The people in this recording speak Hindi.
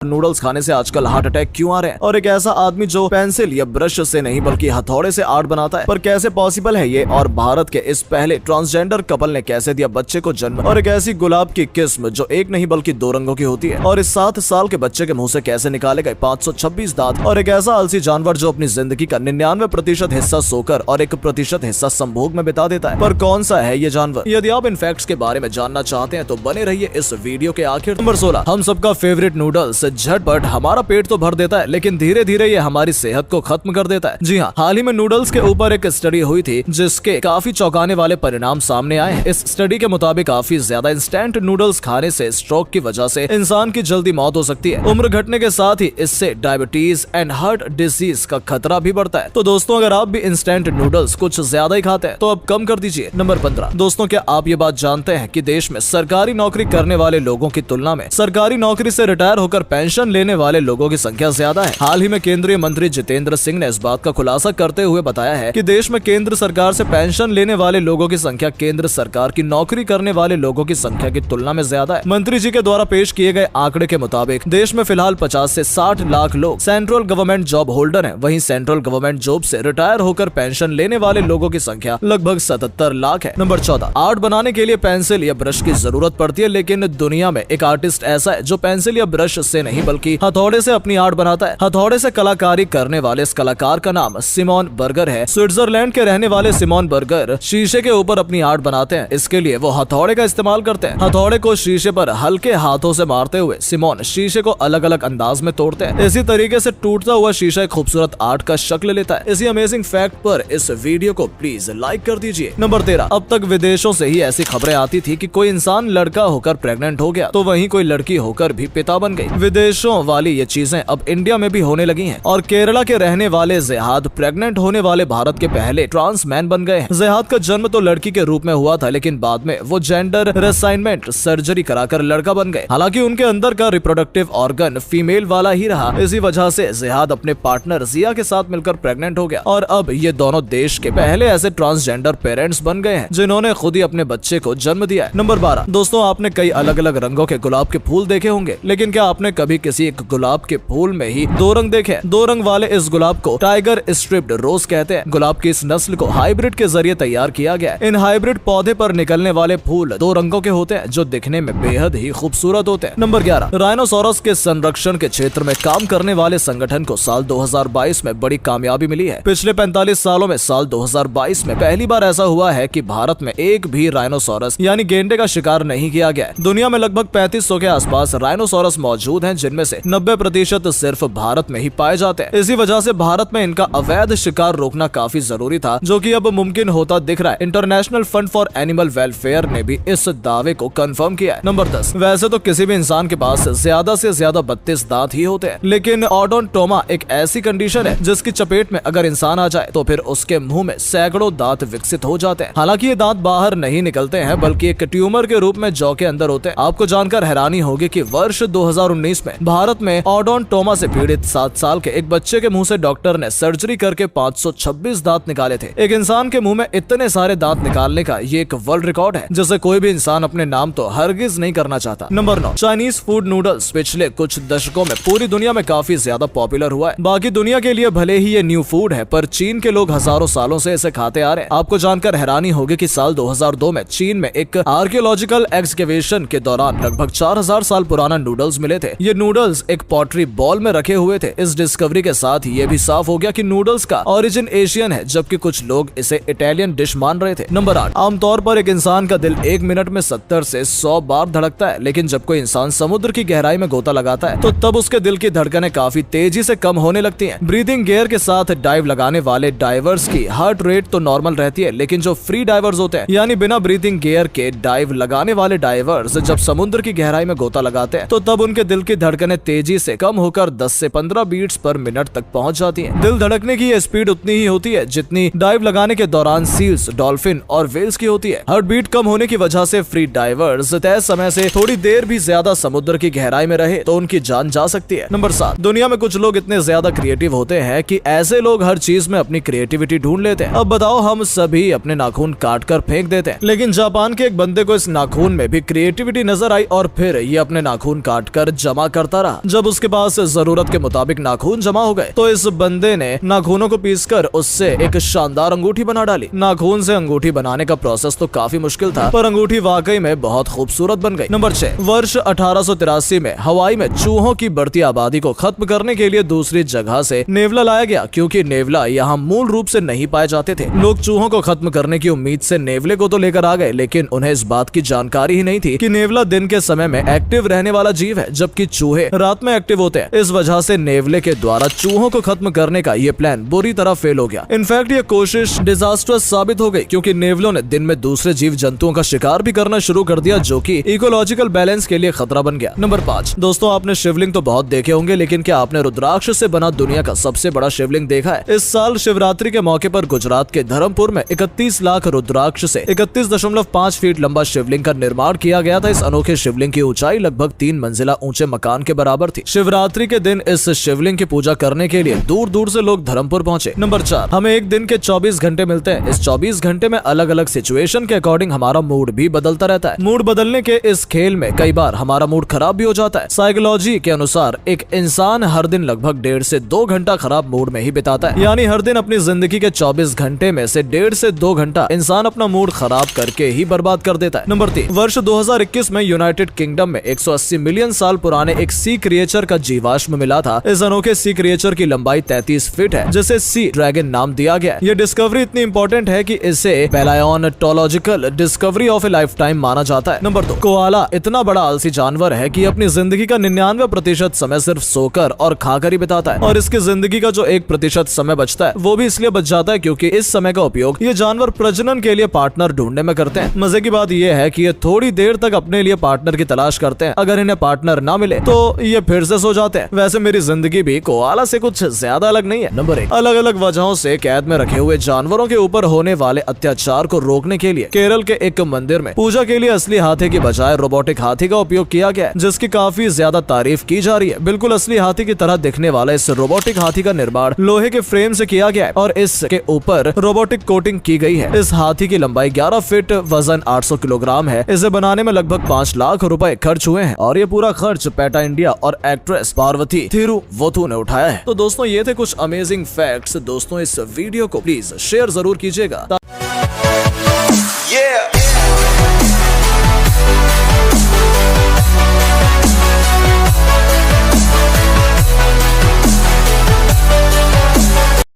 नूडल्स खाने से आजकल हार्ट अटैक क्यों आ रहे हैं, और एक ऐसा आदमी जो पेंसिल या ब्रश से नहीं बल्कि हथौड़े से आर्ट बनाता है, पर कैसे पॉसिबल है ये, और भारत के इस पहले ट्रांसजेंडर कपल ने कैसे दिया बच्चे को जन्म, और एक ऐसी गुलाब की किस्म जो एक नहीं बल्कि दो रंगों की होती है, और इस 7 साल के बच्चे के मुंह से कैसे निकाले गए 526 दांत, और एक ऐसा आलसी जानवर जो अपनी जिंदगी का 99% हिस्सा सोकर और 1% हिस्सा संभोग में बिता देता है। पर कौन सा है ये जानवर? यदि आप इन फैक्ट्स के बारे में जानना चाहते हैं तो बने रहिए इस वीडियो के आखिर। नंबर 16, हम सबका फेवरेट नूडल्स। झटपट हमारा पेट तो भर देता है, लेकिन धीरे धीरे ये हमारी सेहत को खत्म कर देता है। जी हाँ, हाल ही में नूडल्स के ऊपर एक स्टडी हुई थी जिसके काफी चौंकाने वाले परिणाम सामने आए हैं। इस स्टडी के मुताबिक काफी ज्यादा इंस्टेंट नूडल्स खाने से स्ट्रोक की वजह से इंसान की जल्दी मौत हो सकती है। उम्र घटने के साथ ही इससे डायबिटीज एंड हार्ट डिजीज का खतरा भी बढ़ता है। तो दोस्तों, अगर आप भी इंस्टेंट नूडल्स कुछ ज्यादा ही खाते हैं तो अब कम कर दीजिए। नंबर 15, दोस्तों क्या आप ये बात जानते हैं कि देश में सरकारी नौकरी करने वाले लोगों की तुलना में सरकारी नौकरी से रिटायर होकर पेंशन लेने वाले लोगों की संख्या ज्यादा है। हाल ही में केंद्रीय मंत्री जितेंद्र सिंह ने इस बात का खुलासा करते हुए बताया है कि देश में केंद्र सरकार से पेंशन लेने वाले लोगों की संख्या केंद्र सरकार की नौकरी करने वाले लोगों की संख्या की तुलना में ज्यादा है। मंत्री जी के द्वारा पेश किए गए आंकड़े के मुताबिक देश में फिलहाल 50 से 60 लाख लोग सेंट्रल गवर्नमेंट जॉब होल्डर हैं। वहीं सेंट्रल गवर्नमेंट जॉब से रिटायर होकर पेंशन लेने वाले लोगों की संख्या लगभग 77 लाख है। नंबर 14, आर्ट बनाने के लिए पेंसिल या ब्रश की जरूरत पड़ती है, लेकिन दुनिया में एक आर्टिस्ट ऐसा है जो पेंसिल या ब्रश से नहीं बल्कि हथौड़े से अपनी आर्ट बनाता है। हथौड़े से कलाकारी करने वाले इस कलाकार का नाम सिमोन बर्गर है। स्विट्जरलैंड के रहने वाले सिमोन बर्गर शीशे के ऊपर अपनी आर्ट बनाते हैं। इसके लिए वो हथौड़े का इस्तेमाल करते हैं। हथौड़े को शीशे पर हल्के हाथों से मारते हुए सिमोन शीशे को अलग अलग अंदाज में तोड़ते हैं। इसी तरीके से टूटता हुआ शीशा एक खूबसूरत आर्ट का शक्ल लेता है। इसी अमेजिंग फैक्ट पर इस वीडियो को प्लीज लाइक कर दीजिए। नंबर 13, अब तक विदेशों से ही ऐसी खबरें आती थी कि कोई इंसान लड़का होकर प्रेग्नेंट हो गया तो वहीं कोई लड़की होकर भी पिता बन गई। विदेशों वाली ये चीजें अब इंडिया में भी होने लगी हैं, और केरला के रहने वाले जिहाद प्रेग्नेंट होने वाले भारत के पहले ट्रांस मैन बन गए हैं। जिहाद का जन्म तो लड़की के रूप में हुआ था, लेकिन बाद में वो जेंडर रिसाइनमेंट सर्जरी कराकर लड़का बन गए। हालांकि उनके अंदर का रिप्रोडक्टिव ऑर्गन फीमेल वाला ही रहा। इसी वजह से जिहाद अपने पार्टनर जिया के साथ मिलकर प्रेग्नेंट हो गया, और अब ये दोनों देश के पहले ऐसे ट्रांसजेंडर पेरेंट्स बन गए हैं जिन्होंने खुद ही अपने बच्चे को जन्म दिया है। नंबर 12, दोस्तों आपने कई अलग अलग रंगों के गुलाब के फूल देखे होंगे, लेकिन क्या आपने कभी किसी एक गुलाब के फूल में ही 2 रंग देखे? 2 रंग वाले इस गुलाब को टाइगर स्ट्रिप्ड रोज कहते हैं। गुलाब की इस नस्ल को हाइब्रिड के जरिए तैयार किया गया है। इन हाइब्रिड पौधे पर निकलने वाले फूल 2 रंगों के होते हैं जो दिखने में बेहद ही खूबसूरत होते हैं। नंबर 11, राइनोसोरस के संरक्षण के क्षेत्र में काम करने वाले संगठन को साल 2022 में बड़ी कामयाबी मिली है। पिछले 45 सालों में साल 2022 में पहली बार ऐसा हुआ है कि भारत में एक भी राइनोसोरस यानी गेंडे का शिकार नहीं किया गया। दुनिया में लगभग 3500 के आसपास राइनोसोरस मौजूद हैं, जिनमें से 90% सिर्फ भारत में ही पाए जाते हैं। इसी वजह से भारत में इनका अवैध शिकार रोकना काफी जरूरी था, जो कि अब मुमकिन होता दिख रहा है। International fund for animal welfare ने भी इस दावे को कंफर्म किया है। नंबर 10, वैसे तो किसी भी इंसान के पास ज्यादा से ज्यादा 32 दांत ही होते हैं, लेकिन ओडोंटोमा एक ऐसी कंडीशन है जिसकी चपेट में अगर इंसान आ जाए तो फिर उसके मुंह में सैकड़ों दांत विकसित हो जाते हैं। हालांकि ये दांत बाहर नहीं निकलते हैं, बल्कि एक ट्यूमर के रूप में जौ के अंदर होते हैं। आपको जानकर हैरानी होगी कि वर्ष 2019 में भारत में ओडोंटोमा से पीड़ित 7 साल के एक बच्चे के मुंह से डॉक्टर ने सर्जरी करके 526 दांत निकाले थे। एक इंसान के मुंह में इतने सारे दांत निकालने का ये एक वर्ल्ड रिकॉर्ड है, जिसे कोई भी इंसान अपने नाम तो हरगिज नहीं करना चाहता। नंबर 9, चाइनीज फूड नूडल्स पिछले कुछ दशकों में पूरी दुनिया में काफी ज्यादा पॉपुलर हुआ है। बाकी दुनिया के लिए भले ही ये न्यू फूड है, पर चीन के लोग हजारों सालों से इसे खाते आ रहे हैं। आपको जानकर हैरानी होगी कि साल 2002 में चीन में एक आर्कियोलॉजिकल एक्सकेवेशन के दौरान लगभग 4000 साल पुराना नूडल्स मिले थे। ये नूडल्स एक पॉटरी बॉल में रखे हुए थे। इस डिस्कवरी के साथ ये भी साफ हो गया कि नूडल्स का ओरिजिन एशियन है, जबकि कुछ लोग इसे इटालियन डिश मान रहे थे। नंबर 8, आमतौर पर एक इंसान का दिल 1 मिनट में 70 से 100 बार धड़कता है, लेकिन जब कोई इंसान समुद्र की गहराई में गोता लगाता है तो तब उसके दिल की धड़कनें काफी तेजी से कम होने लगती हैं। ब्रीदिंग गियर के साथ डाइव लगाने वाले डाइवर्स की हार्ट रेट तो नॉर्मल रहती है, लेकिन जो फ्री डाइवर्स होते हैं यानी बिना ब्रीदिंग गियर के डाइव लगाने वाले डाइवर्स जब समुद्र की गहराई में गोता लगाते हैं तो तब उनके दिल की धड़कनें तेजी से कम होकर 10 से 15 बीट्स पर मिनट तक पहुंच जाती हैं। दिल धड़कने की ये स्पीड उतनी ही होती है जितनी डाइव लगाने के दौरान सील्स, डॉल्फिन और वेल्स की होती है। हार्ट बीट कम होने की वजह से फ्री डाइवर्स तय समय से थोड़ी देर भी ज्यादा समुद्र की गहराई में रहे तो उनकी जान जा सकती है। नंबर 7, दुनिया में कुछ लोग इतने ज्यादा क्रिएटिव होते हैं कि ऐसे लोग हर चीज में अपनी क्रिएटिविटी ढूंढ लेते हैं। अब बताओ, हम सभी अपने नाखून काट कर फेंक देते हैं, लेकिन जापान के एक बंदे को इस नाखून में भी क्रिएटिविटी नजर आई और फिर ये अपने नाखून काट कर जमा करता रहा। जब उसके पास जरूरत के मुताबिक नाखून जमा हो गए तो इस बंदे ने नाखूनों को पीसकर उससे एक शानदार अंगूठी बना डाली। नाखून से अंगूठी बनाने का प्रोसेस तो काफी मुश्किल था, पर अंगूठी वाकई में बहुत खूबसूरत बन गई। नंबर 6, वर्ष 1883 में हवाई में चूहों की बढ़ती आबादी को खत्म करने के लिए दूसरी जगह से नेवला लाया गया, क्योंकि नेवला यहाँ मूल रूप से नहीं पाए जाते थे। लोग चूहों को खत्म करने की उम्मीद से नेवले को तो लेकर आ गए, लेकिन उन्हें इस बात की जानकारी ही नहीं थी कि नेवला दिन के समय में एक्टिव रहने वाला जीव है, जबकि चूहे रात में एक्टिव होते हैं। इस वजह से नेवले के द्वारा चूहों को खत्म करने का ये प्लान बुरी तरह फेल हो गया। इनफैक्ट ये कोशिश डिजास्टर्स साबित हो गई, क्योंकि नेवलों ने दिन में दूसरे जीव जंतुओं का शिकार भी करना शुरू कर दिया, जो कि इकोलॉजिकल बैलेंस के लिए खतरा बन गया। नंबर 5, दोस्तों आपने शिवलिंग तो बहुत देखे होंगे, लेकिन क्या आपने रुद्राक्ष से बना दुनिया का सबसे बड़ा शिवलिंग देखा है? इस साल शिवरात्रि के मौके पर गुजरात के धर्मपुर में 31 लाख रुद्राक्ष से 31.5 फीट लंबा शिवलिंग का निर्माण किया गया था। इस अनोखे शिवलिंग की ऊंचाई लगभग 3 मंजिला ऊंचे मकान के बराबर थी। शिवरात्रि के दिन इस शिवलिंग की पूजा करने के लिए दूर दूर से लोग धर्मपुर पहुंचे। नंबर 4, हमें एक दिन के 24 घंटे मिलते हैं। इस 24 घंटे में अलग अलग सिचुएशन के अकॉर्डिंग हमारा मूड भी बदलता रहता है। मूड बदलने के इस खेल में कई बार हमारा मूड खराब भी हो जाता है। साइकोलॉजी के अनुसार एक इंसान हर दिन लगभग 1.5 से 2 घंटा खराब मूड में ही बिताता है, यानी हर दिन अपनी जिंदगी के 24 घंटे में से 1.5 से 2 घंटा इंसान अपना मूड खराब करके ही बर्बाद कर देता है। नंबर 3, वर्ष 2021 में यूनाइटेड किंगडम में 180 मिलियन साल पुराने एक सी क्रिएचर का जीवाश्म मिला था। इस अनोखे सी क्रिएचर की लंबाई 33 फीट है, जिसे सी ड्रैगन नाम दिया गया। यह डिस्कवरी इतनी इंपॉर्टेंट है कि इसे palaeontological discovery of A life time माना जाता है। नंबर 2, कोआला इतना बड़ा आलसी जानवर है कि अपनी जिंदगी का 99% समय सिर्फ सोकर और खाकर ही बिताता है, और इसकी जिंदगी का जो 1% समय बचता है वो भी इसलिए बच जाता है क्योंकि इस समय का उपयोग ये जानवर प्रजनन के लिए पार्टनर ढूंढने में करते हैं। मजे की बात यह है कि ये थोड़ी देर तक अपने लिए पार्टनर की तलाश करते हैं। अगर इन्हें पार्टनर ना मिले तो ये फिर से सो जाते हैं। वैसे मेरी जिंदगी भी कोआला से कुछ ज्यादा अलग नहीं है। नंबर 1, अलग अलग वजहों से कैद में रखे हुए जानवरों के ऊपर होने वाले अत्याचार को रोकने के लिए केरल के एक मंदिर में पूजा के लिए असली हाथी की बजाय रोबोटिक हाथी का उपयोग किया गया है, जिसकी काफी ज्यादा तारीफ की जा रही है। बिल्कुल असली हाथी की तरह दिखने वाला इस रोबोटिक हाथी का निर्माण लोहे के फ्रेम से किया गया है और इसके ऊपर रोबोटिक कोटिंग की गई है। इस हाथी की लंबाई 11 फीट, वजन 800 किलोग्राम है। इसे बनाने में लगभग 5 लाख रुपए खर्च हुए हैं, और ये पूरा खर्च पेटा इंडिया और एक्ट्रेस पार्वती थिरुवोथु ने उठाया है। तो दोस्तों ये थे कुछ अमेजिंग फैक्ट्स। दोस्तों इस वीडियो को प्लीज शेयर जरूर कीजिएगा।